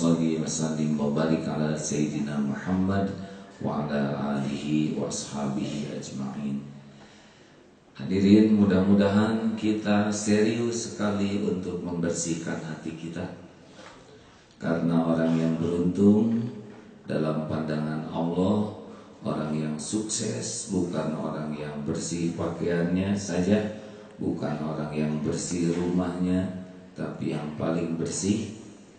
sholli wa sallim wa barik ala Sayyidina Muhammad wa ala alihi wa ashabihi ajma'in. Hadirin, mudah-mudahan kita serius sekali untuk membersihkan hati kita. Karena orang yang beruntung dalam pandangan Allah, orang yang sukses bukan orang yang bersih pakaiannya saja, bukan orang yang bersih rumahnya, tapi yang paling bersih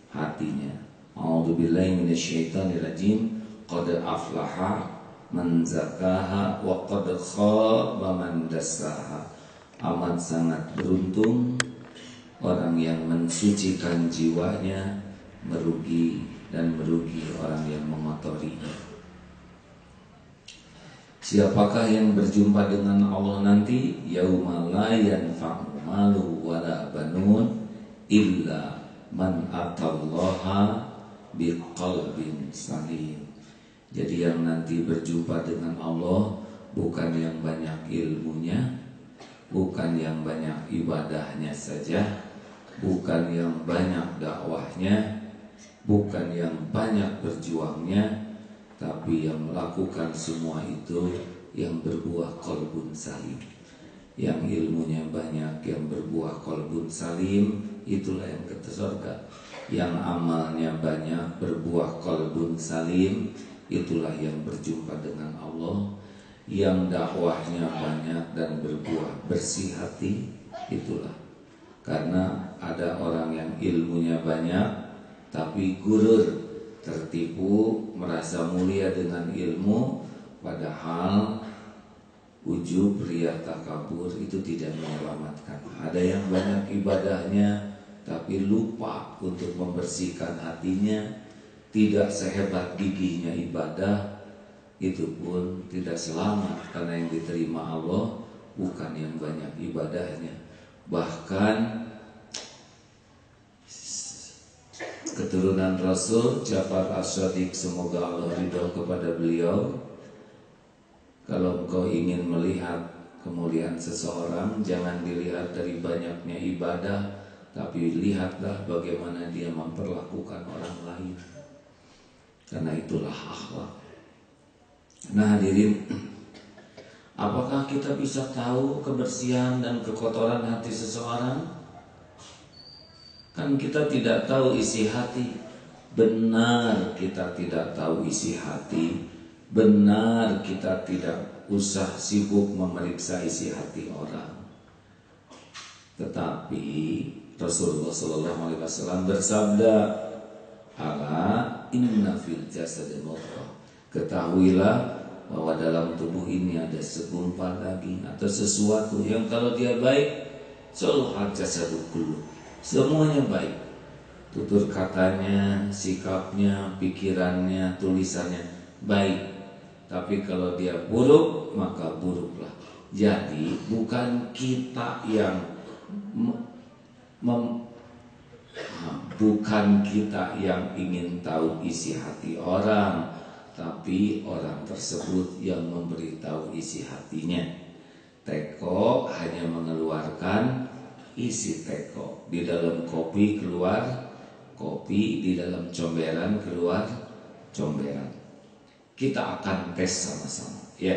hatinya. A'udzubillahi minasyaitonirrajim. Qad aflaha man zakaha wa qad khaba man dassaha. Amat sangat beruntung orang yang mensucikan jiwanya, merugi orang yang mengotorinya. Siapakah yang berjumpa dengan Allah nanti? Yauma la yanfa'u malu wala banun illa man atallaha biqalbin salim. Jadi yang nanti berjumpa dengan Allah bukan yang banyak ilmunya, bukan yang banyak ibadahnya saja, bukan yang banyak dakwahnya, bukan yang banyak berjuangnya, tapi yang melakukan semua itu yang berbuah qalbun salim. Yang ilmunya banyak, yang berbuah qalbun salim, itulah yang ke surga. Yang amalnya banyak, berbuah qalbun salim, itulah yang berjumpa dengan Allah. Yang dakwahnya banyak dan berbuah bersih hati, itulah. Karena ada orang yang ilmunya banyak tapi gurur, tertipu, merasa mulia dengan ilmu, padahal ujub, riya, takabur itu tidak menyelamatkan. Ada yang banyak ibadahnya tapi lupa untuk membersihkan hatinya, tidak sehebat gigihnya ibadah, itu pun tidak selamat. Karena yang diterima Allah bukan yang banyak ibadahnya. Bahkan keturunan Rasul Ja'far As-Shadiq, semoga Allah ridho kepada beliau, kalau engkau ingin melihat kemuliaan seseorang, jangan dilihat dari banyaknya ibadah, tapi lihatlah bagaimana dia memperlakukan orang lain. Karena itulah akhlak. Nah hadirin, apakah kita bisa tahu kebersihan dan kekotoran hati seseorang? Kan kita tidak tahu isi hati. Benar kita tidak tahu isi hati. Benar kita tidak usah sibuk memeriksa isi hati orang. Tetapi Rasulullah SAW bersabda, "Ala inna fil jasadi mudghah." Ketahuilah bahwa dalam tubuh ini ada segumpal daging atau sesuatu yang kalau dia baik, saluhat jasadu kullu. Semuanya baik. Tutur katanya, sikapnya, pikirannya, tulisannya baik. Tapi kalau dia buruk, maka buruklah. Jadi bukan kita yang bukan kita yang ingin tahu isi hati orang, tapi orang tersebut yang memberitahu isi hatinya. Teko hanya mengeluarkan isi teko. Di dalam kopi keluar kopi, di dalam comberan keluar comberan. Kita akan tes sama-sama, ya.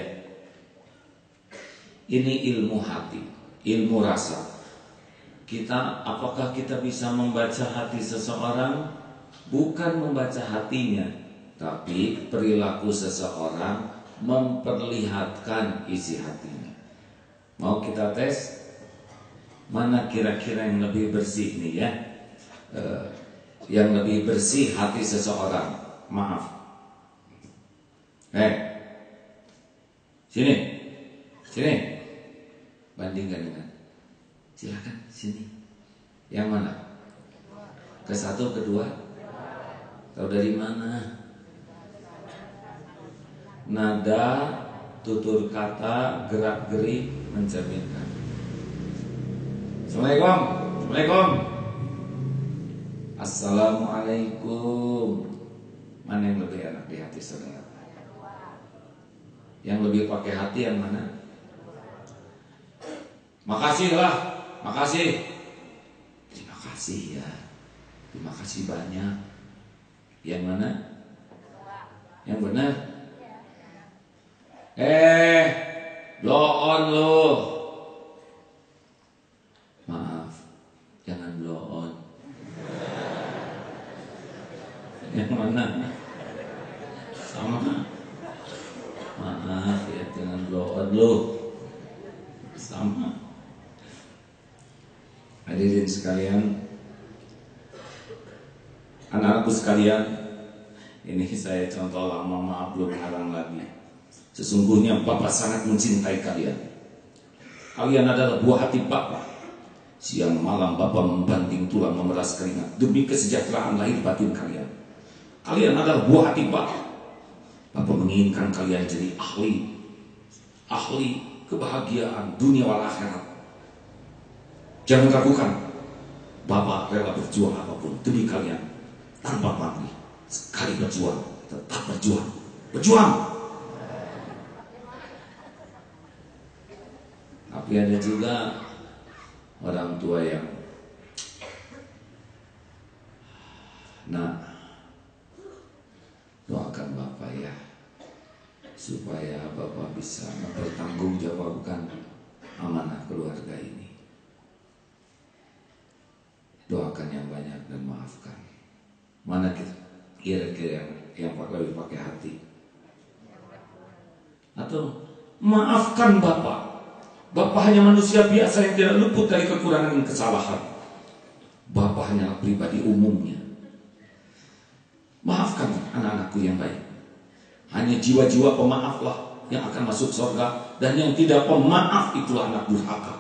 Ini ilmu hati, ilmu rasa. Apakah kita bisa membaca hati seseorang? Bukan membaca hatinya, tapi perilaku seseorang memperlihatkan isi hatinya. Mau kita tes? Mana kira-kira yang lebih bersih nih ya? Yang lebih bersih hati seseorang. Maaf. Sini. Bandingkan dengan. Silakan sini. Yang mana? Ke satu, kedua? Tahu dari mana? Nada, tutur kata, gerak-gerik mencerminkan. Assalamualaikum. Assalamualaikum. Mana yang lebih enak di hati saudara? Yang lebih pakai hati yang mana? Makasih lah, makasih. Terima kasih ya. Terima kasih banyak. Yang mana? Yang benar? Blow on lo. Maaf, jangan blow on. Yang mana? Sama. Maaf ya, jangan blow on lo. Sama. Hadirin sekalian, anak-anakku sekalian, ini saya contoh lama, maaf belum mengarang lagi. Sesungguhnya Bapak sangat mencintai kalian. Kalian adalah buah hati Bapak. Siang malam Bapak membanting tulang, memeras keringat demi kesejahteraan lahir batin kalian. Kalian adalah buah hati Bapak. Bapak menginginkan kalian jadi ahli kebahagiaan dunia wal akhirat. Jangan ragukan, Bapak rela berjuang apapun demi kalian tanpa pamrih. Sekali berjuang, tetap berjuang. Berjuang. Tapi ada juga orang tua yang doakan Bapak ya, supaya Bapak bisa mempertanggungjawabkan amanah keluarga ini. Doakan yang banyak dan maafkan. Mana kira-kira yang lebih pakai hati? Atau maafkan Bapak. Bapak hanya manusia biasa yang tidak luput dari kekurangan dan kesalahan. Bapak hanyalah pribadi umumnya. Maafkan anak-anakku yang baik. Hanya jiwa-jiwa pemaaflah yang akan masuk surga, dan yang tidak pemaaf itulah anak durhaka.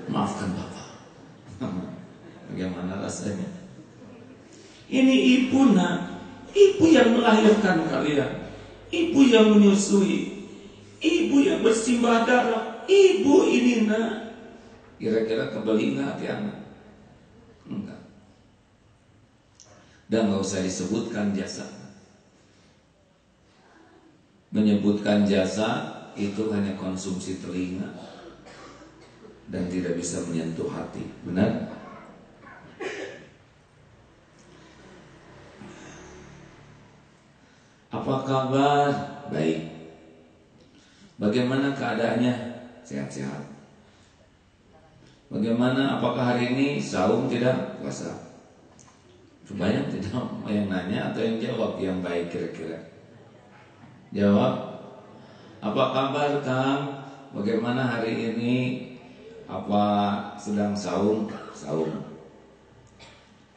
Maafkan Bapak. Bagaimana rasanya? Ini ibu nak, ibu yang melahirkan kalian, ibu yang menyusui, ibu yang bersimbah darah, ibu ini nak. Kira-kira kebeli nggak hati anak? Enggak. Dan nggak usah disebutkan jasa. Menyebutkan jasa itu hanya konsumsi telinga dan tidak bisa menyentuh hati. Benar? Apa kabar? Baik. Bagaimana keadaannya? Sehat-sehat. Bagaimana? Apakah hari ini saum tidak? Puasa. Banyak tidak yang nanya atau yang jawab yang baik kira-kira? Jawab. Apa kabar Kang? Bagaimana hari ini? Apa sedang saum? Saum.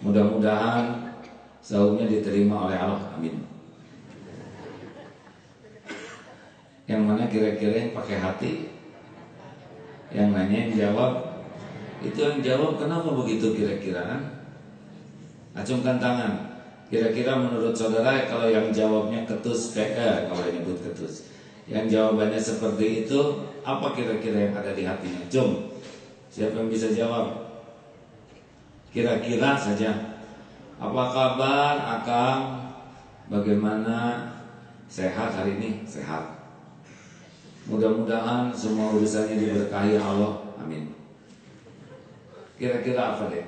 Mudah-mudahan saumnya diterima oleh Allah. Amin. Yang mana kira-kira yang pakai hati? Yang nanya yang jawab? Itu yang jawab kenapa begitu kira-kira? Acungkan tangan. Kira-kira menurut saudara kalau yang jawabnya ketus kalau nyebut ketus, yang jawabannya seperti itu, apa kira-kira yang ada di hatinya? Jom, siapa yang bisa jawab? Kira-kira saja. Apa kabar Akang? Bagaimana? Sehat hari ini? Sehat. Mudah-mudahan semua urusannya diberkahi Allah. Amin. Kira-kira apa deh?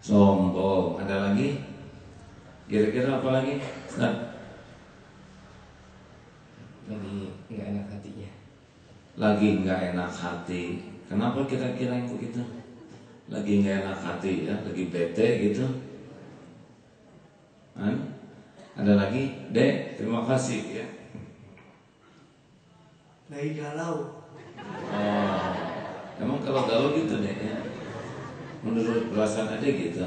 Sombong. Ada lagi? Kira-kira apa lagi? Lagi nggak enak hatinya. Lagi nggak enak hati. Kenapa kira-kira yang begitu? Lagi nggak enak hati ya? Lagi bete gitu? Ada lagi? Dek, terima kasih ya. Lagi galau. Oh, emang kalau galau gitu deh ya? Menurut perasaan ada gitu,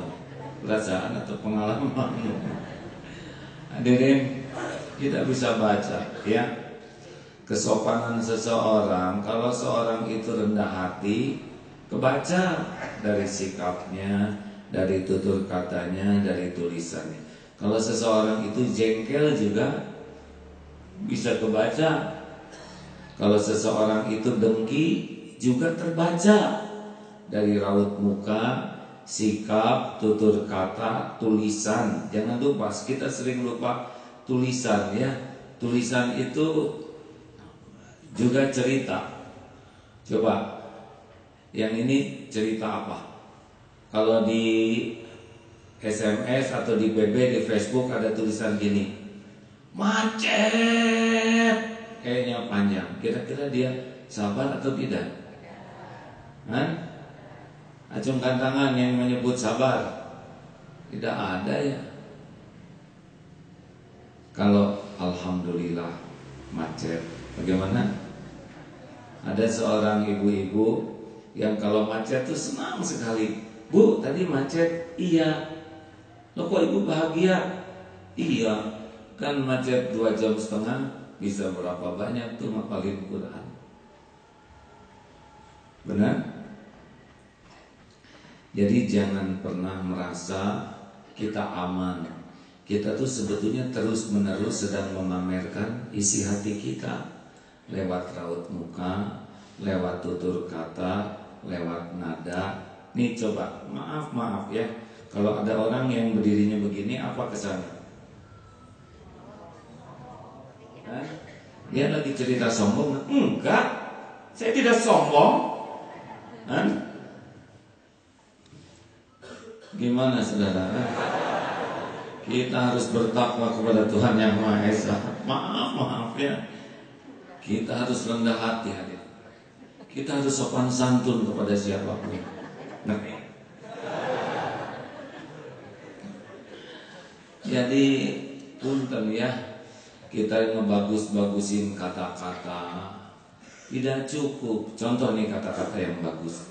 perasaan atau pengalaman. Hadirin, kita bisa baca ya kesopanan seseorang. Kalau seorang itu rendah hati, kebaca dari sikapnya, dari tutur katanya, dari tulisannya. Kalau seseorang itu jengkel juga bisa kebaca. Kalau seseorang itu dengki juga terbaca dari raut muka, sikap, tutur kata, tulisan. Jangan lupa, kita sering lupa tulisan ya. Tulisan itu juga cerita. Coba, yang ini cerita apa? Kalau di SMS atau di BB di Facebook ada tulisan gini, macet, kayaknya panjang. Kira-kira dia sabar atau tidak? Acungkan tangan yang menyebut sabar. Tidak ada ya. Kalau alhamdulillah macet, bagaimana? Ada seorang ibu-ibu yang kalau macet tuh senang sekali. Bu, tadi macet? Iya. Loh kok ibu bahagia? Iya. Kan macet 2,5 jam, bisa berapa banyak tuh ngapalin Quran. Benar? Jadi jangan pernah merasa kita aman. Kita tuh sebetulnya terus-menerus sedang memamerkan isi hati kita lewat raut muka, lewat tutur kata, lewat nada. Nih coba, maaf ya, kalau ada orang yang berdirinya begini, apa kesannya? Dia lagi cerita sombong? Enggak, saya tidak sombong. Gimana saudara? Kita harus bertakwa kepada Tuhan Yang Maha Esa. Maaf ya. Kita harus rendah hati hadir. Kita harus sopan santun kepada siapapun. Ngerti? Jadi punten ya, kita ngebagus-bagusin kata-kata tidak cukup. Contoh nih kata-kata yang bagus.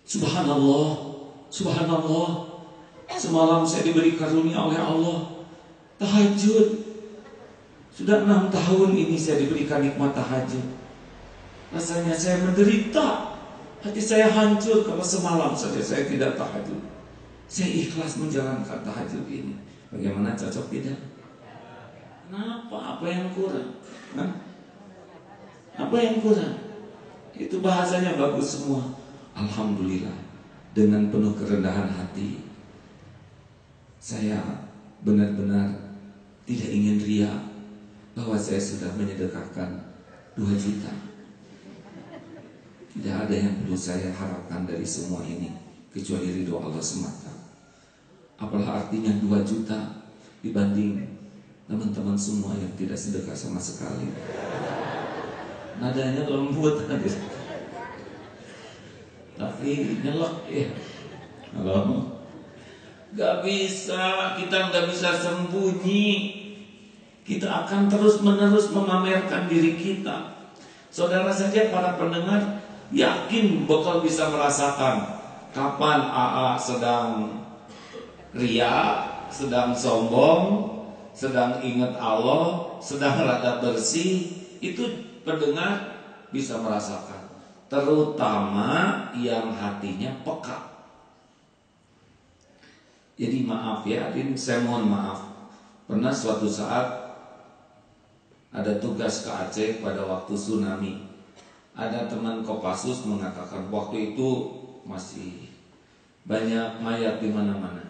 Subhanallah, subhanallah. Semalam saya diberi karunia oleh Allah tahajud. Sudah 6 tahun ini saya diberikan nikmat tahajud. Rasanya saya menderita. Hati saya hancur kalau semalam saja saya tidak tahajud. Saya ikhlas menjalankan tahajud ini. Bagaimana, cocok tidak? Kenapa? Apa yang kurang? Apa yang kurang? Itu bahasanya bagus semua. Alhamdulillah. Dengan penuh kerendahan hati, saya benar-benar tidak ingin ria bahwa saya sudah menyedekahkan 2 juta. Tidak ada yang perlu saya harapkan dari semua ini kecuali ridho Allah semata. Apalah artinya 2 juta dibanding teman-teman semua yang tidak sedekah sama sekali. Nadanya lembut tapi nyelek ya. Halo. Gak bisa, kita gak bisa sembunyi. Kita akan terus-menerus memamerkan diri kita. Saudara saja para pendengar yakin bakal bisa merasakan kapan AA sedang ria, sedang sombong, sedang ingat Allah, sedang rada bersih. Itu pendengar bisa merasakan, terutama yang hatinya peka. Jadi maaf ya, saya mohon maaf. Pernah suatu saat ada tugas ke Aceh pada waktu tsunami. Ada teman Kopassus mengatakan waktu itu masih banyak mayat di mana-mana.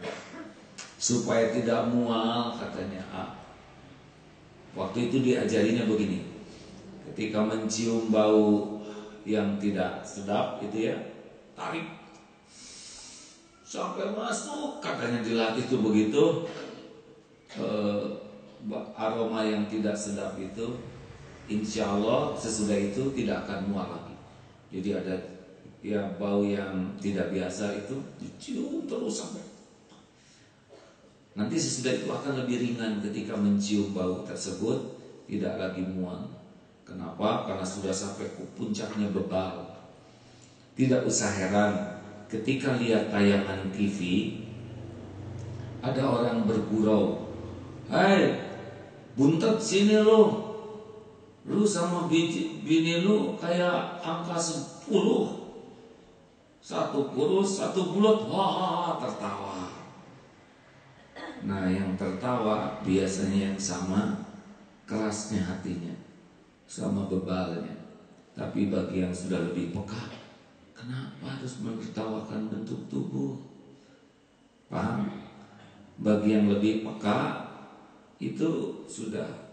Supaya tidak mual katanya. Waktu itu diajarinya begini. Ketika mencium bau yang tidak sedap itu ya, tarik sampai masuk, katanya dilatih itu begitu. Aroma yang tidak sedap itu insya Allah sesudah itu tidak akan mual lagi. Jadi ada ya bau yang tidak biasa itu dicium terus sampai nanti sesudah itu akan lebih ringan ketika mencium bau tersebut, tidak lagi mual. Kenapa? Karena sudah sampai ke puncaknya bebal. Tidak usah heran ketika lihat tayangan TV ada orang bergurau, "Hai, buntet sini lo. Lu sama bini lu kayak angka 10. Satu kurus, satu bulat." Wah, tertawa. Nah, yang tertawa biasanya yang sama kerasnya hatinya, sama bebalnya. Tapi bagi yang sudah lebih peka, kenapa harus menertawakan bentuk tubuh? Paham? Bagi yang lebih peka itu sudah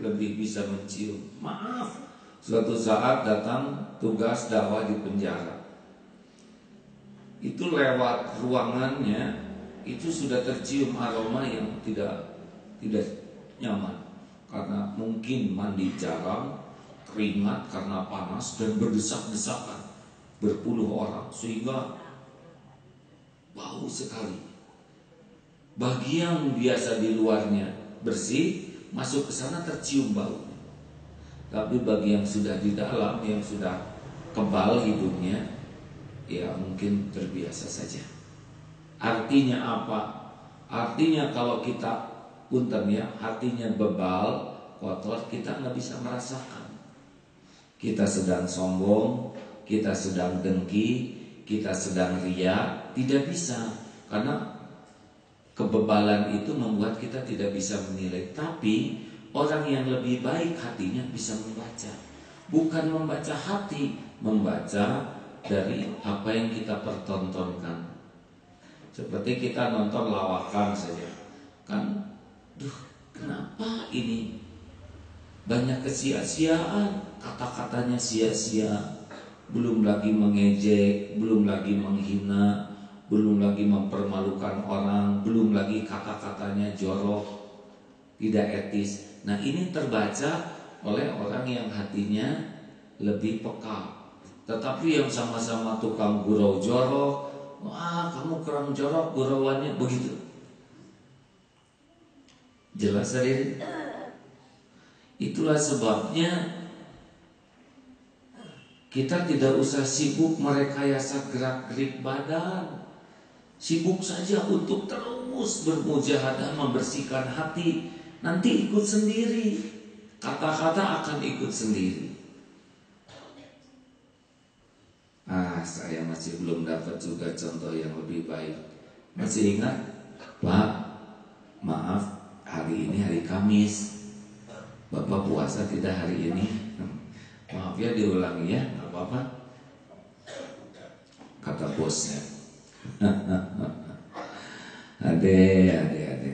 lebih bisa mencium. Maaf, suatu saat datang tugas dakwah di penjara. itu lewat ruangannya itu sudah tercium aroma yang tidak nyaman karena mungkin mandi jarang, keringat karena panas dan berdesak-desakan berpuluh orang sehingga bau sekali. Bagi yang biasa di luarnya bersih, masuk ke sana tercium bau. Tapi bagi yang sudah di dalam, yang sudah kebal hidungnya, ya mungkin terbiasa saja. Artinya apa? Artinya kalau kita punten ya, hatinya bebal, kotor, kita nggak bisa merasakan. Kita sedang sombong, kita sedang dengki, kita sedang ria, tidak bisa. Karena kebebalan itu membuat kita tidak bisa menilai. Tapi orang yang lebih baik hatinya bisa membaca. Bukan membaca hati, membaca dari apa yang kita pertontonkan. Seperti kita nonton lawakan saja. Kan, kenapa ini banyak kesia-siaan, kata-katanya sia-sia, belum lagi mengejek, belum lagi menghina, belum lagi mempermalukan orang, belum lagi kata-katanya jorok, tidak etis. Nah, ini terbaca oleh orang yang hatinya lebih peka. Tetapi yang sama-sama tukang gurau jorok, wah kamu kurang jorok gurauannya, begitu. Jelas tadi. Itulah sebabnya kita tidak usah sibuk merekayasa gerak-gerik badan. Sibuk saja untuk terus bermujahadah membersihkan hati. Nanti ikut sendiri. Kata-kata akan ikut sendiri. Saya masih belum dapat juga contoh yang lebih baik. Masih ingat? Pak, maaf, hari ini hari Kamis. Bapak puasa tidak hari ini? Maaf ya, diulangi ya, nggak apa-apa. Kata bosnya. Adek,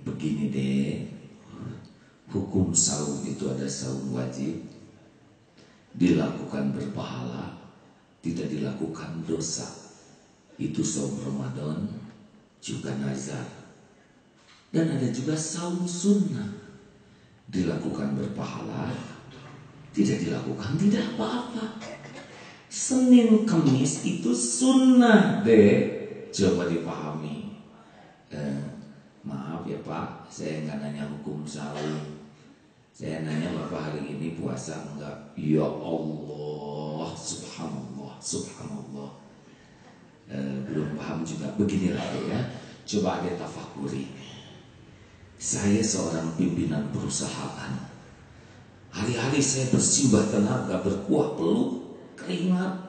begini deh. Hukum saum itu ada saum wajib, dilakukan berpahala, tidak dilakukan dosa. Itu saum Ramadan, juga nazar. Dan ada juga saum sunnah, dilakukan berpahala, tidak dilakukan tidak apa-apa. Senin Kemis itu sunnah deh. Coba dipahami. Maaf ya Pak, saya nggak nanya hukum saum. Saya nanya Bapak hari ini puasa enggak? Ya Allah, subhanallah, subhanallah. Belum paham juga. Beginilah ya. Coba ada tafakuri. Saya seorang pimpinan perusahaan. Hari-hari saya bersimbah tenaga, berkuah peluk, keringat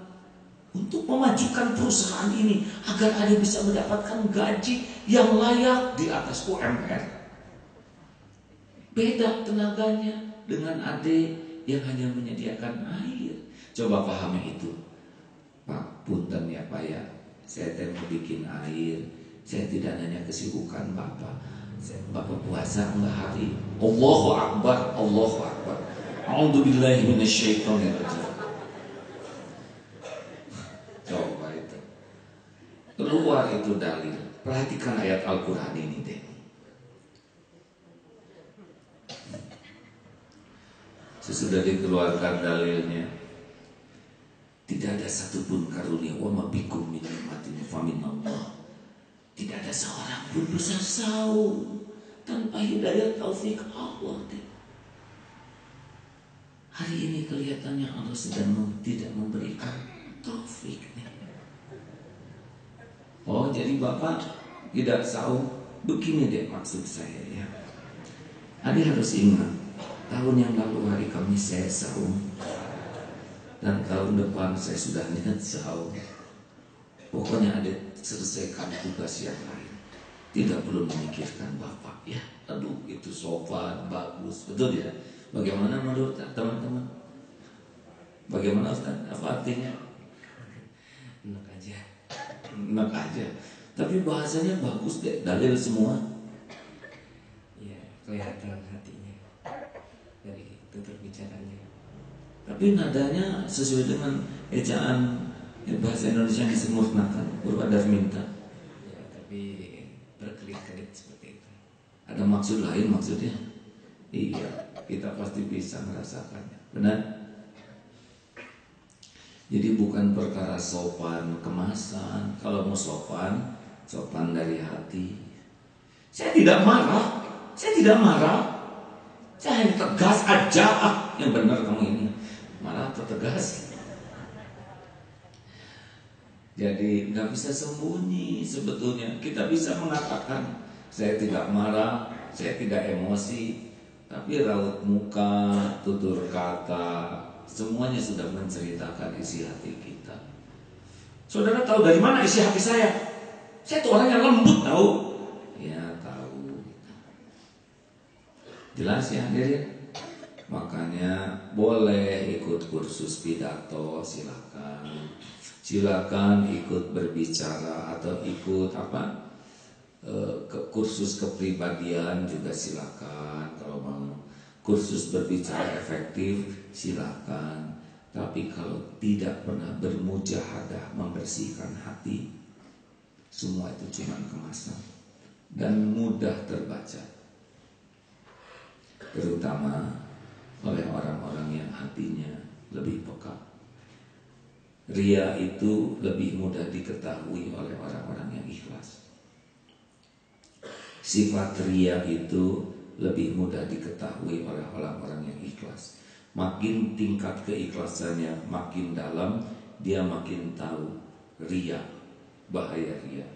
untuk memajukan perusahaan ini agar ada bisa mendapatkan gaji yang layak di atas UMR. Beda tenaganya dengan adik yang hanya menyediakan air. Coba pahami itu. Pak, punten ya Pak ya, saya mau bikin air. Saya tidak nanya kesibukan Bapak. Bapak puasa enggak hari? Allahu Akbar, Allahu Akbar. A'udzubillahi minasyaitonirrajim. Coba itu. Keluar itu dalil. Perhatikan ayat Al-Quran ini deh. Sesudah dikeluarkan dalilnya, tidak ada satupun karunia wa ma bikum min nikmatin fa min Allah. Tidak ada seorang pun bisa saum tanpa hidayah taufik Allah deh. Hari ini kelihatannya Allah sedang tidak memberikan taufik. Oh, jadi Bapak tidak saum. Begini deh maksud saya ya. Adik harus ingat, tahun yang lalu hari Kamis saya saum, dan tahun depan saya sudah niat saum. Pokoknya adik selesaikan tugas yang lain. Tidak perlu memikirkan Bapak ya. Aduh, itu sopan, bagus, betul ya? Bagaimana menurut teman-teman? Bagaimana Ustaz? Apa artinya? Enak aja. Enak aja. Tapi bahasanya bagus deh, dalil semua. Iya, kelihatan hatinya dari tutur bicaranya. Tapi nadanya sesuai dengan ejaan Ya, bahasa Indonesia disempurnakan, Purba Darminta. Ya, tapi berkelit-kelit seperti itu. Ada maksud lain maksudnya? Iya, kita pasti bisa merasakannya. Benar? Jadi bukan perkara sopan kemasan. Kalau mau sopan, sopan dari hati. Saya tidak marah. Saya hanya tegas aja. Yang benar kamu ini. Marah atau tegas? Jadi nggak bisa sembunyi sebetulnya. Kita bisa mengatakan saya tidak marah, saya tidak emosi, tapi raut muka, tutur kata, semuanya sudah menceritakan isi hati kita. Saudara tahu dari mana isi hati saya? Saya tuh orang yang lembut, tahu? Ya tahu. Jelas ya hadirin? Makanya boleh ikut kursus pidato, silakan. Silakan ikut berbicara atau ikut ke kursus kepribadian juga silakan kalau mau. Kursus berbicara efektif silakan. Tapi kalau tidak pernah bermujahadah membersihkan hati, semua itu cuma kemasan dan mudah terbaca, terutama oleh orang-orang yang hatinya lebih peka. Ria itu lebih mudah diketahui oleh orang-orang yang ikhlas. Sifat ria itu lebih mudah diketahui oleh orang-orang yang ikhlas. Makin tingkat keikhlasannya makin dalam, dia makin tahu ria, bahaya ria.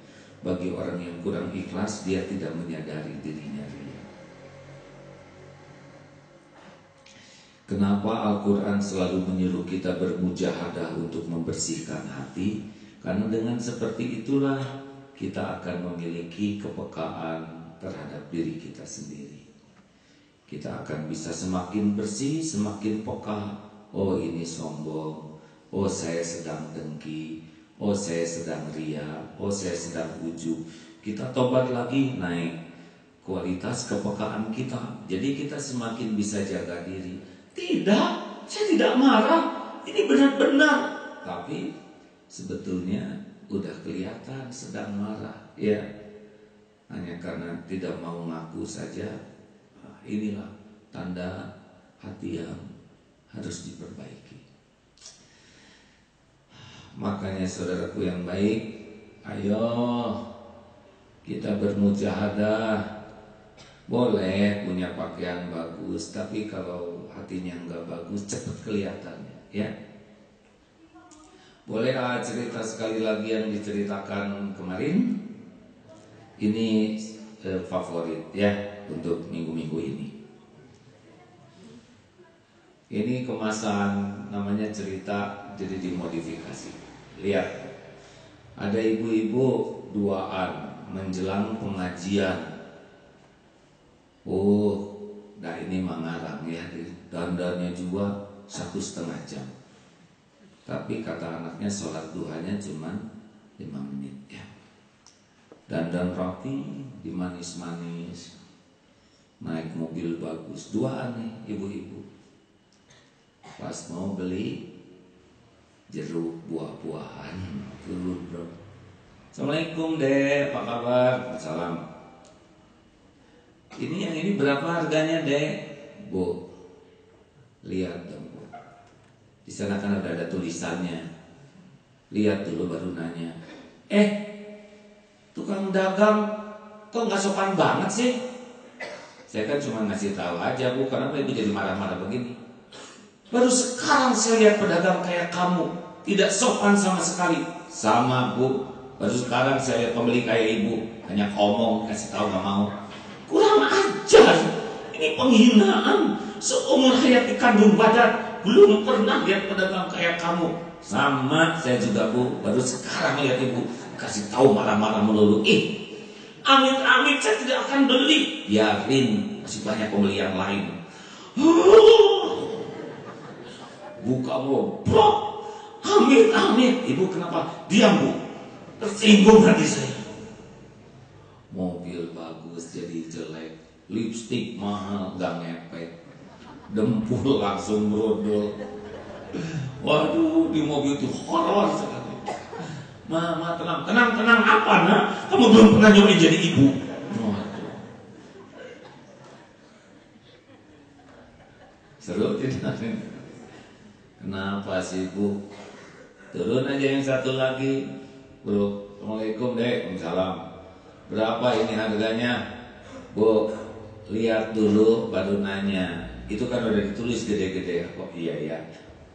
Bagi orang yang kurang ikhlas, dia tidak menyadari dirinya ria. Kenapa Al-Quran selalu menyuruh kita bermujahadah untuk membersihkan hati? Karena dengan seperti itulah kita akan memiliki kepekaan terhadap diri kita sendiri. Kita akan bisa semakin bersih, semakin peka. Oh ini sombong, oh saya sedang dengki, oh saya sedang ria, oh saya sedang ujub. Kita tobat lagi, naik kualitas kepekaan kita. Jadi kita semakin bisa jaga diri. Tidak, saya tidak marah. Ini benar-benar. Tapi sebetulnya udah kelihatan sedang marah. Ya, hanya karena tidak mau ngaku saja. Inilah tanda hati yang harus diperbaiki. Makanya saudaraku yang baik, ayo kita bermujahadah. Boleh punya pakaian bagus, tapi kalau hatinya nggak bagus, cepat kelihatannya, ya. Boleh cerita sekali lagi yang diceritakan kemarin. Ini favorit ya untuk minggu-minggu ini. Ini kemasan namanya cerita jadi dimodifikasi. Lihat, ada ibu-ibu duaan menjelang pengajian. Oh, nah ini mengarang ya, dandannya juga 1,5 jam. Tapi kata anaknya sholat duhanya cuma 5 menit ya. Dandan rapi, dimanis-manis, naik mobil bagus, duaan nih ibu-ibu. Pas mau beli jeruk buah-buahan, turun bro. Assalamualaikum dek, apa kabar? Salam. Ini yang ini berapa harganya dek? Bu, lihat dong bu. Di sana kan ada tulisannya. Lihat dulu baru nanya. Tukang dagang kok nggak sopan banget sih? Saya kan cuma ngasih tahu aja bu, karena ibu jadi marah-marah begini. Baru sekarang saya lihat pedagang kayak kamu tidak sopan sama sekali. Sama bu, baru sekarang saya lihat pembeli kayak ibu hanya ngomong, kasih tahu nggak mau. Kurang ajar, ini penghinaan. Seumur hayat di kandung badan belum pernah lihat pedagang kayak kamu. Sama saya juga bu, baru sekarang lihat ibu kasih tahu marah-marah melulu. Amit-amit saya tidak akan beli. Biarin, masih banyak pembeli yang lain. Buka goblok. Amit-amit. Ibu kenapa? Diam bu, tersinggung hati saya. Mobil bagus jadi jelek, lipstik mahal gak ngepek, dempul langsung brodol. Waduh, di mobil itu horor sekali. Mama tenang apa nak? Kamu belum pernah nyobain jadi ibu. Waduh. Seru tidak? Kenapa sih Bu? Turun aja yang satu lagi. Bro, Assalamualaikum dek. Waalaikumsalam. Berapa ini harganya? Bu, lihat dulu baru nanya. Itu kan udah ditulis gede-gede. Kok iya ya?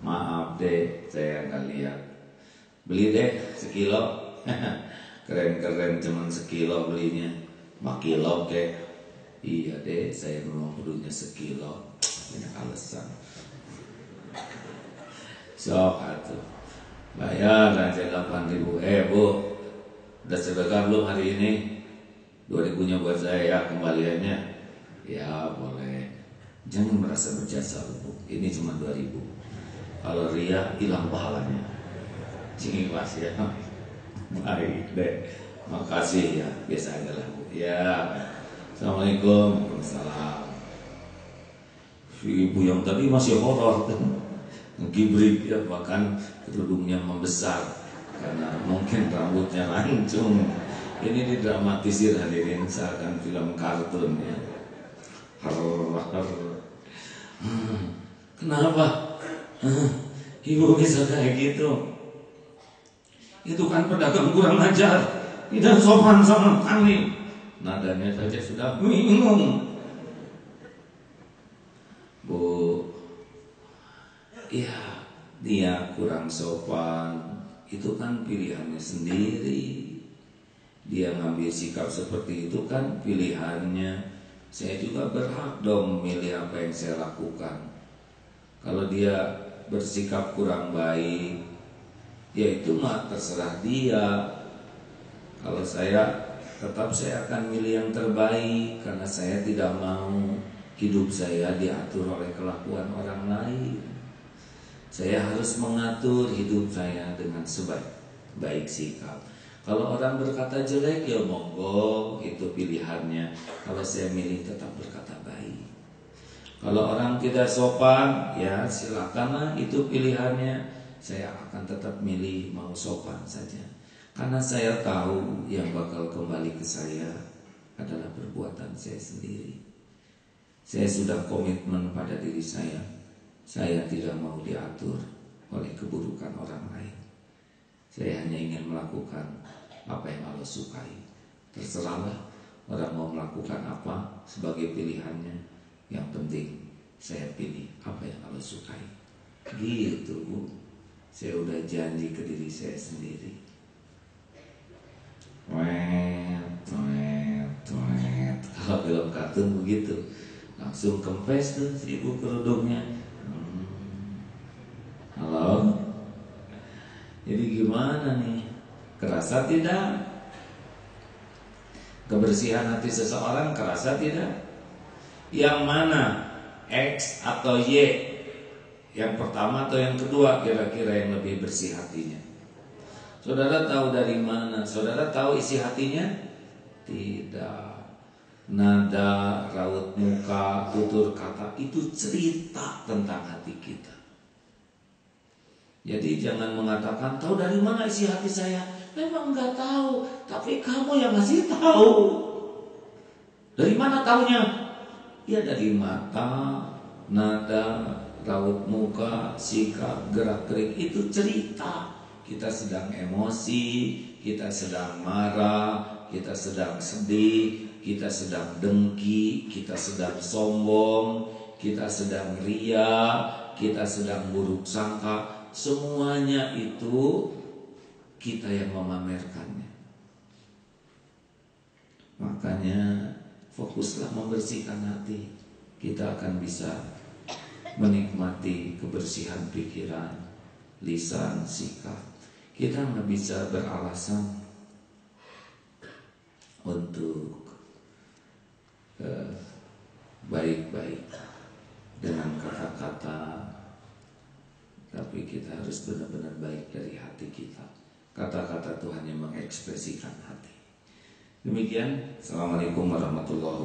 Maaf deh, saya nggak lihat. Beli deh sekilo. Keren-keren cuman sekilo belinya. 5 kilo kek. Iya deh, saya memang perlunya sekilo. Banyak alasan. Sok atuh. Bayar aja 8.000. Bu, udah sedekah belum hari ini? 2.000-nya buat saya ya kembaliannya. Ya boleh. Jangan merasa berjasa Bu. Ini cuma 2.000. Kalau ria hilang pahalanya. Cing ikhlas ya. Baik deh. Makasih ya. Biasa aja lah Bu. Ya. Assalamualaikum. Waalaikumsalam. Si ibu yang tadi masih horor ngegibrik ya, bahkan kerudungnya membesar karena mungkin rambutnya lancung. Ini didramatisir hadirin seakan film kartun ya. Kenapa? Ibu bisa kayak gitu? Itu kan pedagang kurang ajar, tidak sopan sama kami. Nadanya saja sudah bingung. Bu, ya dia kurang sopan, itu kan pilihannya sendiri. Dia ngambil sikap seperti itu kan pilihannya. Saya juga berhak dong memilih apa yang saya lakukan. Kalau dia bersikap kurang baik, ya itu mah terserah dia. Kalau saya tetap saya akan milih yang terbaik, karena saya tidak mau hidup saya diatur oleh kelakuan orang lain. Saya harus mengatur hidup saya dengan sebaik sikap. Kalau orang berkata jelek, ya monggo, itu pilihannya. Kalau saya milih tetap berkata baik. Kalau orang tidak sopan, ya silakanlah, itu pilihannya. Saya akan tetap milih mau sopan saja. Karena saya tahu yang bakal kembali ke saya adalah perbuatan saya sendiri. Saya sudah komitmen pada diri saya. Saya tidak mau diatur oleh keburukan orang lain. Saya hanya ingin melakukan apa yang Allah sukai. Terserahlah orang mau melakukan apa sebagai pilihannya. Yang penting saya pilih apa yang Allah sukai. Gitu Bu. Saya udah janji ke diri saya sendiri. Kalau film kartun begitu, langsung kempes tuh si ibu kerudungnya. Halo. Jadi gimana nih? Kerasa tidak? Kebersihan hati seseorang kerasa tidak? Yang mana? X atau Y? Yang pertama atau yang kedua kira-kira yang lebih bersih hatinya? Saudara tahu dari mana? Saudara tahu isi hatinya? Tidak. Nada, raut muka, tutur kata itu cerita tentang hati kita. Jadi jangan mengatakan tahu dari mana isi hati saya. Memang enggak tahu, tapi kamu yang ngasih tahu. Dari mana taunya? Ya dari mata, nada, raut muka, sikap, gerak-gerik itu cerita. Kita sedang emosi, kita sedang marah, kita sedang sedih, kita sedang dengki, kita sedang sombong, kita sedang ria, kita sedang buruk sangka. Semuanya itu kita yang memamerkannya. Makanya fokuslah membersihkan hati. Kita akan bisa menikmati kebersihan pikiran, lisan, sikap. Kita nggak bisa beralasan untuk baik-baik dengan kata-kata, tapi kita harus benar-benar baik dari hati kita. Kata-kata Tuhan yang mengekspresikan hati. Demikian. Assalamualaikum warahmatullahi wabarakatuh.